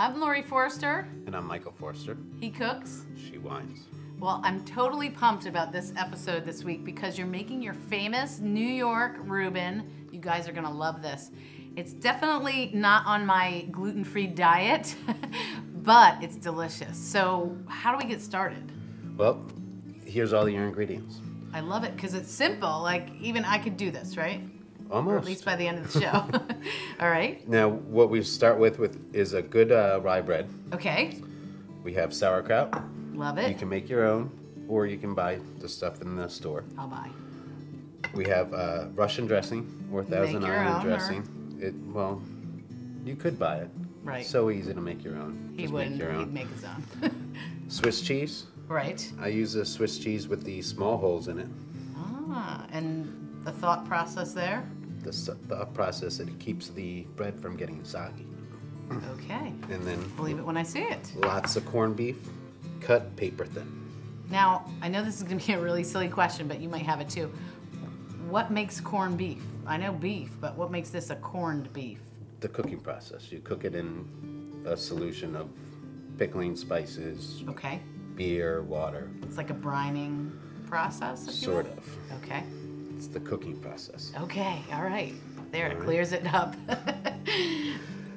I'm Laurie Forster. And I'm Michael Forster. He cooks. She wines. Well, I'm totally pumped about this episode this week because you're making your famous New York Reuben. You guys are gonna love this. It's definitely not on my gluten-free diet, but it's delicious. So how do we get started? Well, here's all your ingredients. I love it because it's simple. Like, even I could do this, right? Almost. Or at least by the end of the show. All right. Now, what we start with is a good rye bread. Okay. We have sauerkraut. Love it. You can make your own, or you can buy the stuff in the store. I'll buy. We have Russian dressing, or Thousand Island dressing. Well, you could buy it. Right. It's so easy to make your own. He Just wouldn't. make your own. He'd make his own. Swiss cheese. Right. I use a Swiss cheese with the small holes in it. Ah, and the thought process there? The thought process that it keeps the bread from getting soggy. Okay. And then Believe it when I see it. lots of corned beef, cut paper thin. Now, I know this is going to be a really silly question, but you might have it too. What makes corned beef? I know beef, but what makes this a corned beef? The cooking process. You cook it in a solution of pickling spices, Okay. beer, water. It's like a brining process, if you Sort will? of. Okay. It's the cooking process. Okay, all right. There, it All right. clears it up.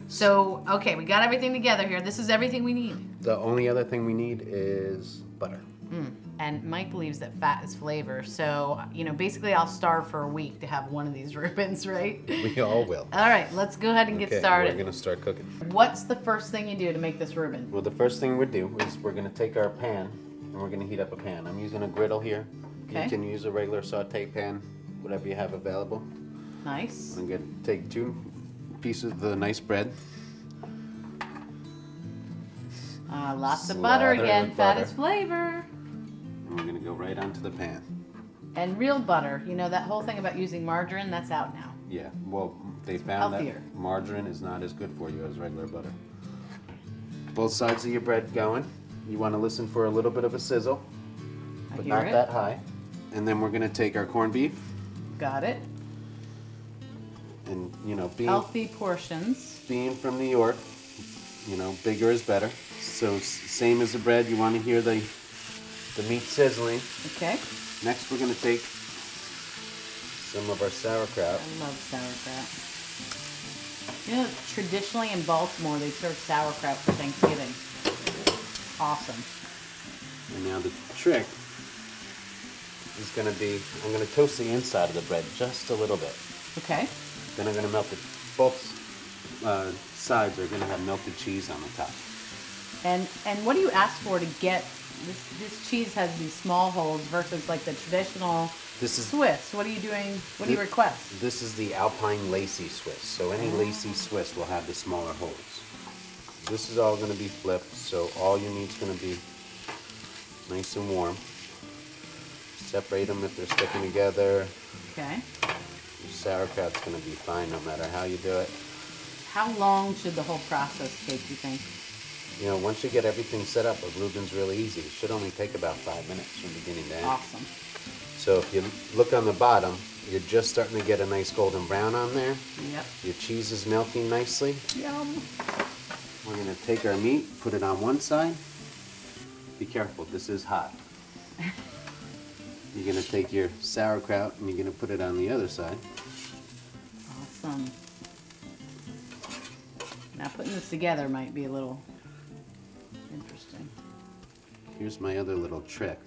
So, okay, we got everything together here. This is everything we need. The only other thing we need is butter. And Mike believes that fat is flavor. So, basically I'll starve for a week to have one of these Reubens, right? We all will. All right, let's go ahead and get Okay, started. we're gonna start cooking. What's the first thing you do to make this Reuben? Well, the first thing we do is we're gonna take our pan and we're gonna heat up a pan. I'm using a griddle here. Okay. You can use a regular saute pan, whatever you have available. Nice. I'm gonna take 2 pieces of the nice bread. Lots of butter Slather again. with Fat butter. is flavor. And we're gonna go right onto the pan. And real butter. That whole thing about using margarine, that's out now. Yeah, well, they found healthier. that margarine is not as good for you as regular butter. Both sides of your bread going. You want to listen for a little bit of a sizzle, I but hear not it. that high. And then we're gonna take our corned beef Got it. and, Healthy portions. being from New York, bigger is better. So same as the bread, you want to hear the meat sizzling. Okay. Next we're going to take some of our sauerkraut. I love sauerkraut. Traditionally in Baltimore, they serve sauerkraut for Thanksgiving. Awesome. And now the trick is going to be, I'm going to toast the inside of the bread just a little bit. Okay. Then I'm going to melt it. Both sides are going to have melted cheese on the top. And what do you ask for to get this cheese has these small holes versus like the traditional Swiss? What are you doing? What do you request? This is the Alpine Lacy Swiss. So any Lacy Swiss will have the smaller holes. This is all going to be flipped, so all you need is going to be nice and warm. Separate them if they're sticking together. Okay. Your sauerkraut's going to be fine no matter how you do it. How long should the whole process take, you think? Once you get everything set up, a Reuben's really easy. It should only take about 5 minutes from beginning to end. Awesome. So if you look on the bottom, you're just starting to get a nice golden brown on there. Yep. Your cheese is melting nicely. Yum. We're going to take our meat, put it on one side. Be careful, this is hot. You're going to take your sauerkraut and you're going to put it on the other side. Awesome. Now putting this together might be a little interesting. Here's my other little trick.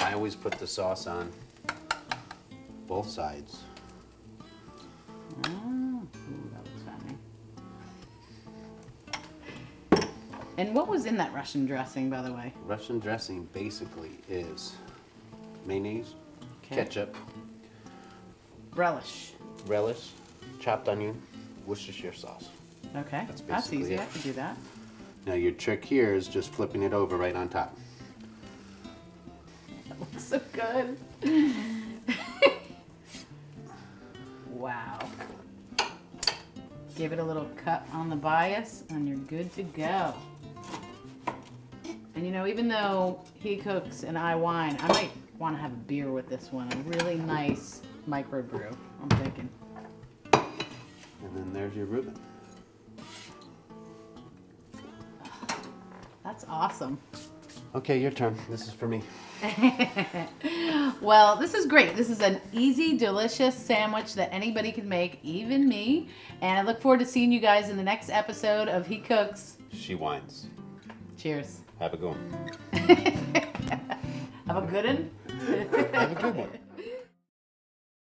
I always put the sauce on both sides. Ooh, that looks funny. And what was in that Russian dressing, by the way? Russian dressing basically is mayonnaise, Okay. ketchup, Relish. relish, chopped onion, Worcestershire sauce. Okay. That's That's basically easy. it. I can do that. Now your trick here is just flipping it over right on top. That looks so good. Wow. Give it a little cut on the bias and you're good to go. And even though he cooks and I wine, I might want to have a beer with this one. A really nice microbrew, I'm thinking. And then there's your Reuben. That's awesome. Okay, your turn. This is for me. Well, this is great. This is an easy, delicious sandwich that anybody can make, even me. And I look forward to seeing you guys in the next episode of He Cooks. She whines. Cheers. Have a good one. Have a good one. Have a good one.